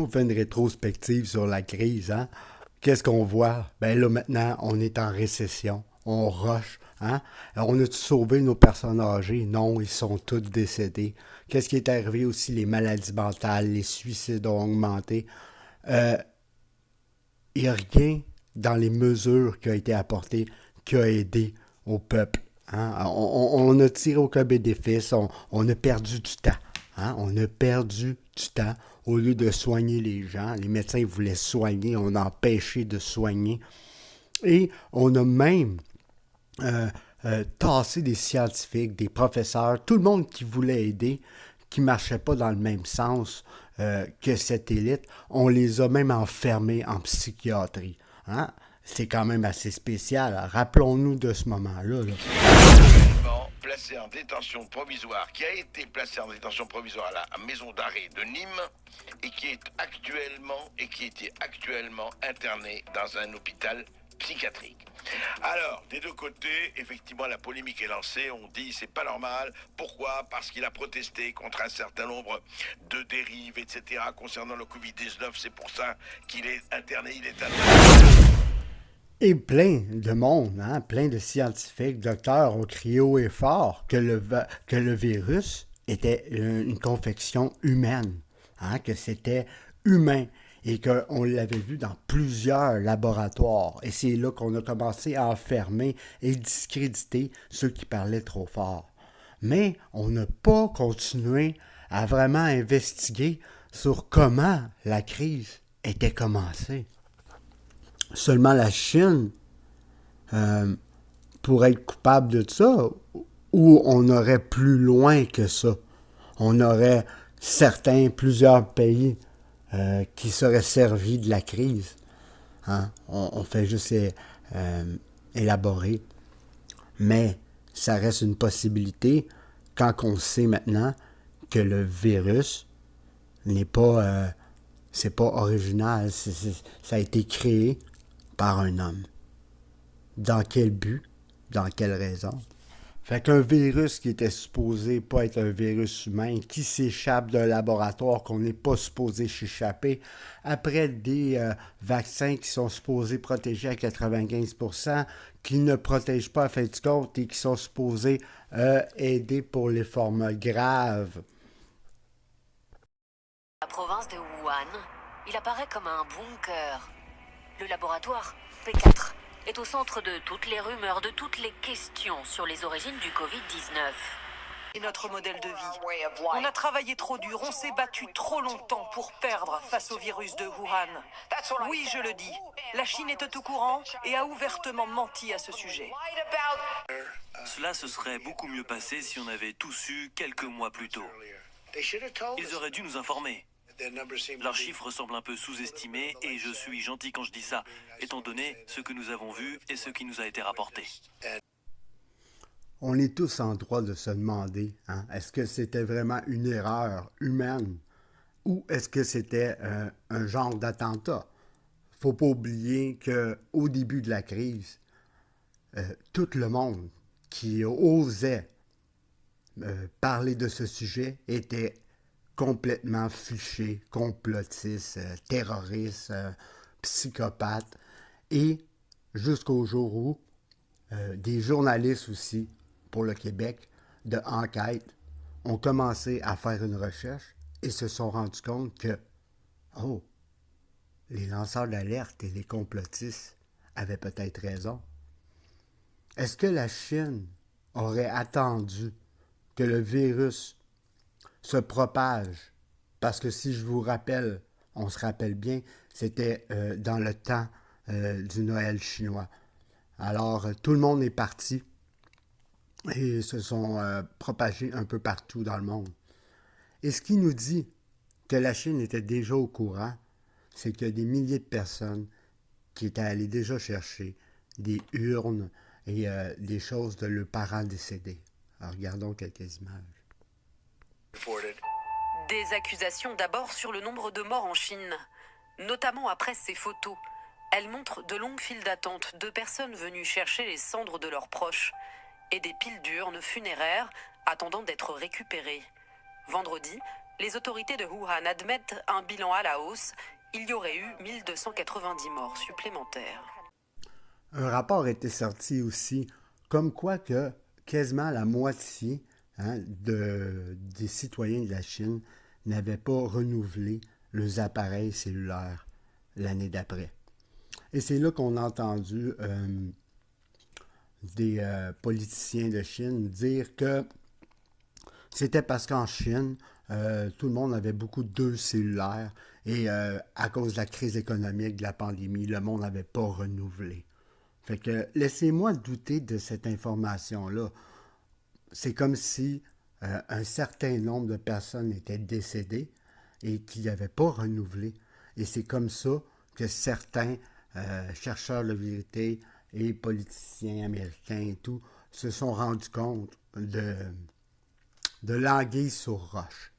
fait une rétrospective sur la crise, hein, qu'est-ce qu'on voit? Ben là, maintenant, on est en récession. On rush. Hein? Alors, on a-tu sauvé nos personnes âgées? Non, ils sont tous décédés. Qu'est-ce qui est arrivé aussi? Les maladies mentales, les suicides ont augmenté. Euh, Il n'y a rien dans les mesures qui ont été apportées qui a aidé au peuple. Hein? On a tiré aucun bénéfice, on a perdu du temps. Hein? On a perdu du temps au lieu de soigner les gens. Les médecins voulaient soigner, on a empêché de soigner. Et on a même tassé des scientifiques, des professeurs, tout le monde qui voulait aider, qui ne marchait pas dans le même sens que cette élite. On les a même enfermés en psychiatrie. Hein? C'est quand même assez spécial. Rappelons-nous de ce moment-là. Là. Placé en détention provisoire, qui a été placé en détention provisoire à la maison d'arrêt de Nîmes et qui était actuellement interné dans un hôpital psychiatrique. Alors, des deux côtés, effectivement, la polémique est lancée. On dit c'est pas normal. Pourquoi? Parce qu'il a protesté contre un certain nombre de dérives, etc. concernant le Covid-19. C'est pour ça qu'il est interné. Et plein de monde, hein, plein de scientifiques, docteurs ont crié haut et fort que le virus était une confection humaine, hein, que c'était humain et qu'on l'avait vu dans plusieurs laboratoires. Et c'est là qu'on a commencé à enfermer et discréditer ceux qui parlaient trop fort. Mais on n'a pas continué à vraiment investiguer sur comment la crise était commencée. Seulement la Chine pourrait être coupable de ça, ou on aurait plus loin que ça. On aurait plusieurs pays qui seraient servis de la crise. Hein? On fait juste élaborer. Mais ça reste une possibilité quand on sait maintenant que le virus n'est pas, c'est pas original. Ça a été créé par un homme. Dans quel but? Dans quelle raison? Fait qu'un virus qui était supposé pas être un virus humain, qui s'échappe d'un laboratoire qu'on n'est pas supposé s'échapper, après des vaccins qui sont supposés protéger à 95%, qui ne protègent pas à fin de compte et qui sont supposés aider pour les formes graves. La province de Wuhan, il apparaît comme un bunker. Le laboratoire P4 est au centre de toutes les rumeurs, de toutes les questions sur les origines du Covid-19. Et notre modèle de vie. On a travaillé trop dur, on s'est battu trop longtemps pour perdre face au virus de Wuhan. Oui, je le dis, la Chine était au courant et a ouvertement menti à ce sujet. Cela se serait beaucoup mieux passé si on avait tout su quelques mois plus tôt. Ils auraient dû nous informer. Leurs chiffres semblent un peu sous-estimés et je suis gentil quand je dis ça, étant donné ce que nous avons vu et ce qui nous a été rapporté. On est tous en droit de se demander, hein, est-ce que c'était vraiment une erreur humaine ou est-ce que c'était un genre d'attentat? Faut pas oublier qu'au début de la crise, tout le monde qui osait parler de ce sujet était complètement fiché, complotiste, terroriste, psychopathe. Et jusqu'au jour où des journalistes aussi, pour le Québec, de enquête, ont commencé à faire une recherche et se sont rendus compte que, oh, les lanceurs d'alerte et les complotistes avaient peut-être raison. Est-ce que la Chine aurait attendu que le virus se propage? Parce que si je vous rappelle, on se rappelle bien, c'était dans le temps du Noël chinois. Alors, tout le monde est parti et se sont propagés un peu partout dans le monde. Et ce qui nous dit que la Chine était déjà au courant, c'est qu'il y a des milliers de personnes qui étaient allées déjà chercher des urnes et des choses de leurs parents décédés. Alors, regardons quelques images. Des accusations d'abord sur le nombre de morts en Chine, notamment après ces photos. Elles montrent de longues files d'attente de personnes venues chercher les cendres de leurs proches et des piles d'urnes funéraires attendant d'être récupérées. Vendredi, Les autorités de Wuhan admettent un bilan à la hausse. Il y aurait eu 1290 morts supplémentaires. Un rapport était sorti aussi, comme quoi que quasiment la moitié des citoyens de la Chine n'avaient pas renouvelé leurs appareils cellulaires l'année d'après. Et c'est là qu'on a entendu des politiciens de Chine dire que c'était parce qu'en Chine, tout le monde avait beaucoup de cellulaires et à cause de la crise économique, de la pandémie, le monde n'avait pas renouvelé. Fait que laissez-moi douter de cette information-là. C'est comme si un certain nombre de personnes étaient décédées et qui n'avaient pas renouvelé. Et c'est comme ça que certains chercheurs de vérité et politiciens américains et tout se sont rendus compte de l'anguille sur roche.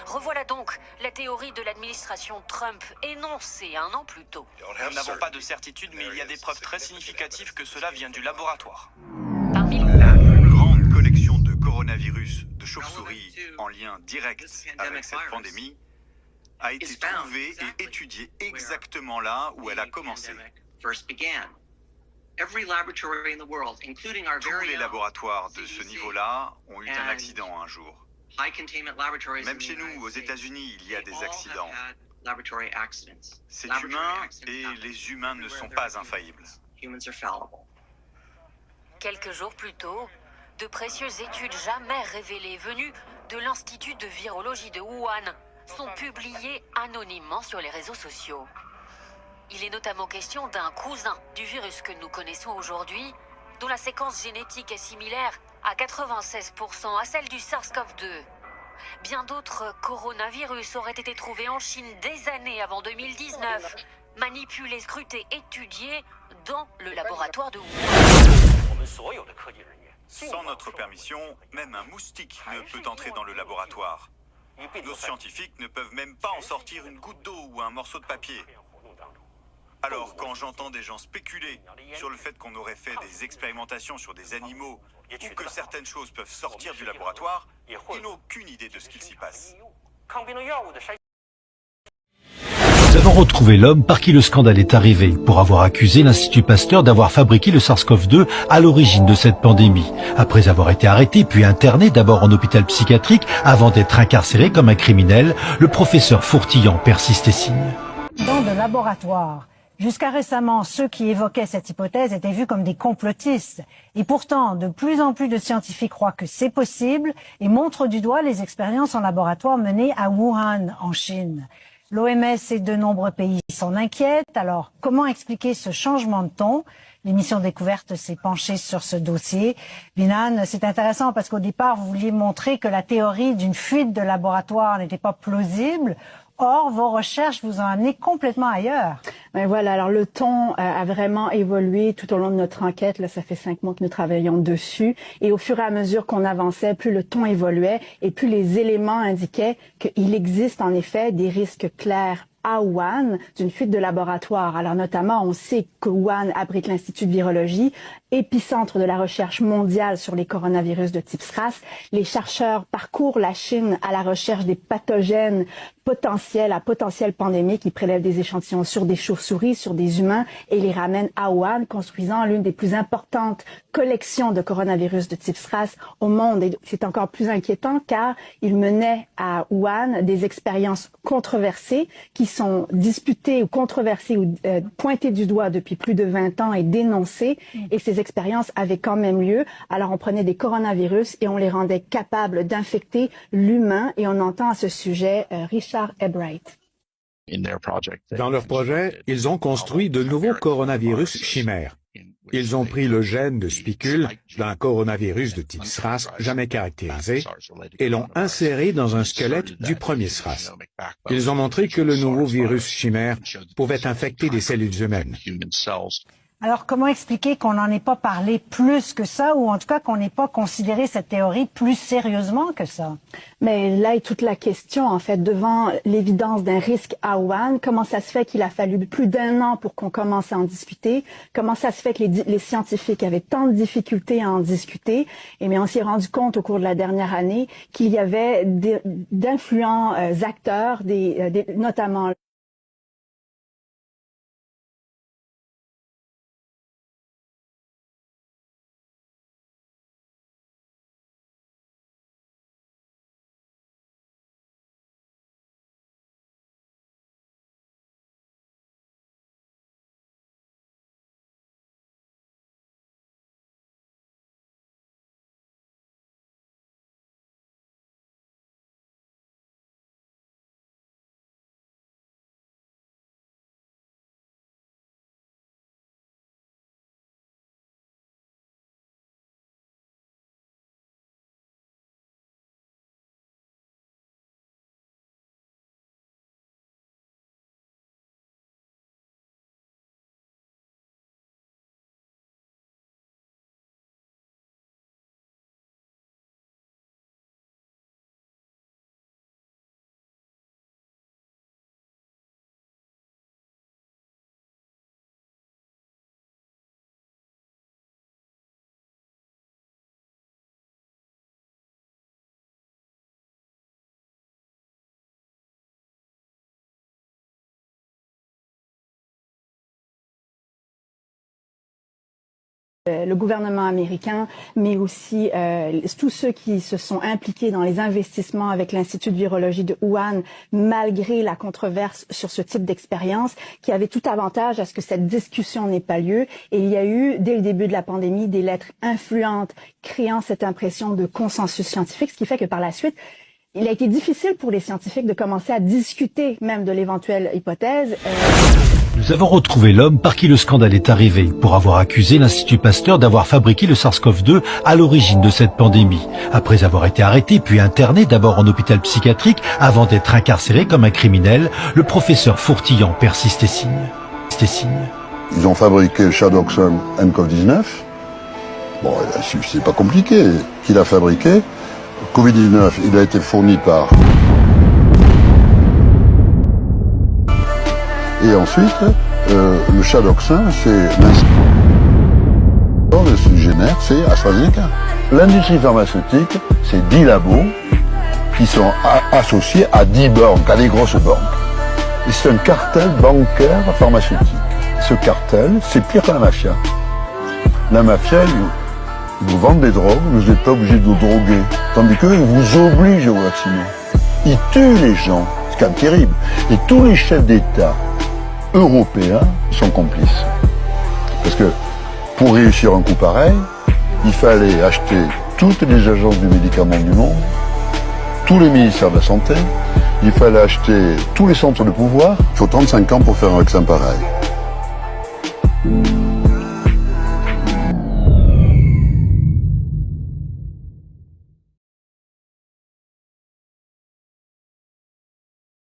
Revoilà donc la théorie de l'administration Trump énoncée un an plus tôt. Nous n'avons pas de certitude, mais il y a des preuves très significatives que cela vient du laboratoire. Parmi La plus grande collection de coronavirus de chauves-souris en lien direct avec cette pandémie a été trouvée et étudiée exactement là où elle a commencé. Tous les laboratoires de ce niveau-là ont eu un accident un jour. Même chez nous, aux États-Unis, il y a des accidents. C'est humain et les humains ne sont pas infaillibles. quelques jours plus tôt, de précieuses études jamais révélées venues de l'Institut de virologie de Wuhan sont publiées anonymement sur les réseaux sociaux. Il est notamment question d'un cousin du virus que nous connaissons aujourd'hui, dont la séquence génétique est similaire à 96% à celle du SARS-CoV-2. Bien d'autres coronavirus auraient été trouvés en Chine des années avant 2019, manipulés, scrutés, étudiés dans le laboratoire de Wuhan. Sans notre permission, même un moustique ne peut entrer dans le laboratoire. Nos scientifiques ne peuvent même pas en sortir une goutte d'eau ou un morceau de papier. Alors, quand j'entends des gens spéculer sur le fait qu'on aurait fait des expérimentations sur des animaux ou que certaines choses peuvent sortir du laboratoire, ils n'ont aucune idée de ce qu'il s'y passe. Nous avons retrouvé l'homme par qui le scandale est arrivé pour avoir accusé l'Institut Pasteur d'avoir fabriqué le SARS-CoV-2 à l'origine de cette pandémie. Après avoir été arrêté puis interné d'abord en hôpital psychiatrique avant d'être incarcéré comme un criminel, le professeur Fourtillan persiste et signe. Dans de laboratoire. Jusqu'à récemment, ceux qui évoquaient cette hypothèse étaient vus comme des complotistes. Et pourtant, de plus en plus de scientifiques croient que c'est possible et montrent du doigt les expériences en laboratoire menées à Wuhan, en Chine. L'OMS et de nombreux pays s'en inquiètent. Alors, comment expliquer ce changement de ton? L'émission Découverte s'est penchée sur ce dossier. Binan, c'est intéressant parce qu'au départ, vous vouliez montrer que la théorie d'une fuite de laboratoire n'était pas plausible. Or, vos recherches vous ont amené complètement ailleurs. Ben voilà, alors le ton a vraiment évolué tout au long de notre enquête. Là, ça fait 5 mois que nous travaillons dessus. Et au fur et à mesure qu'on avançait, plus le ton évoluait et plus les éléments indiquaient qu'il existe en effet des risques clairs à Wuhan d'une fuite de laboratoire. Alors notamment, on sait que Wuhan abrite l'Institut de virologie, épicentre de la recherche mondiale sur les coronavirus de type SRAS. Les chercheurs parcourent la Chine à la recherche des pathogènes potentiels à potentiel pandémique. Ils prélèvent des échantillons sur des chauves-souris, sur des humains et les ramènent à Wuhan, construisant l'une des plus importantes collections de coronavirus de type SRAS au monde. Et c'est encore plus inquiétant car ils menaient à Wuhan des expériences controversées qui sont disputées ou controversées ou pointées du doigt depuis plus de 20 ans et dénoncées. Et ces expériences avaient quand même lieu. Alors on prenait des coronavirus et on les rendait capables d'infecter l'humain. Et on entend à ce sujet Richard Ebright. Dans leur projet, ils ont construit de nouveaux coronavirus chimères. Ils ont pris le gène de spicule d'un coronavirus de type SRAS jamais caractérisé et l'ont inséré dans un squelette du premier SRAS. Ils ont montré que le nouveau virus chimère pouvait infecter des cellules humaines. Alors, comment expliquer qu'on n'en ait pas parlé plus que ça, ou en tout cas qu'on n'ait pas considéré cette théorie plus sérieusement que ça? Mais là est toute la question, en fait, devant l'évidence d'un risque à Wuhan. Comment ça se fait qu'il a fallu plus d'1 an pour qu'on commence à en discuter? Comment ça se fait que les scientifiques avaient tant de difficultés à en discuter? Et bien, on s'est rendu compte au cours de la dernière année qu'il y avait d'influents acteurs, notamment le gouvernement américain, mais aussi tous ceux qui se sont impliqués dans les investissements avec l'Institut de virologie de Wuhan, malgré la controverse sur ce type d'expérience, qui avait tout avantage à ce que cette discussion n'ait pas lieu. Et il y a eu, dès le début de la pandémie, des lettres influentes créant cette impression de consensus scientifique, ce qui fait que par la suite, il a été difficile pour les scientifiques de commencer à discuter même de l'éventuelle hypothèse. Nous avons retrouvé l'homme par qui le scandale est arrivé pour avoir accusé l'Institut Pasteur d'avoir fabriqué le SARS-CoV-2 à l'origine de cette pandémie. Après avoir été arrêté puis interné d'abord en hôpital psychiatrique avant d'être incarcéré comme un criminel, le professeur Fourtillant persiste et signe. Ils ont fabriqué le Shadoxon nCoV-19. Bon, c'est pas compliqué. Qui l'a fabriqué? Covid-19, il a été fourni par... Et ensuite, le Shadoxin, c'est le génère, c'est AstraZeneca. L'industrie pharmaceutique, c'est 10 labos qui sont associés à 10 banques, à des grosses banques. Et c'est un cartel bancaire pharmaceutique. Ce cartel, c'est pire que la mafia. La mafia, ils vous vendent des drogues, vous n'êtes pas obligé de vous droguer. Tandis qu'eux, ils vous obligent au vacciner. Ils tuent les gens, c'est quand même terrible. Et tous les chefs d'État européens sont complices. Parce que pour réussir un coup pareil, il fallait acheter toutes les agences du médicament du monde, tous les ministères de la Santé, il fallait acheter tous les centres de pouvoir. Il faut 35 ans pour faire un vaccin pareil.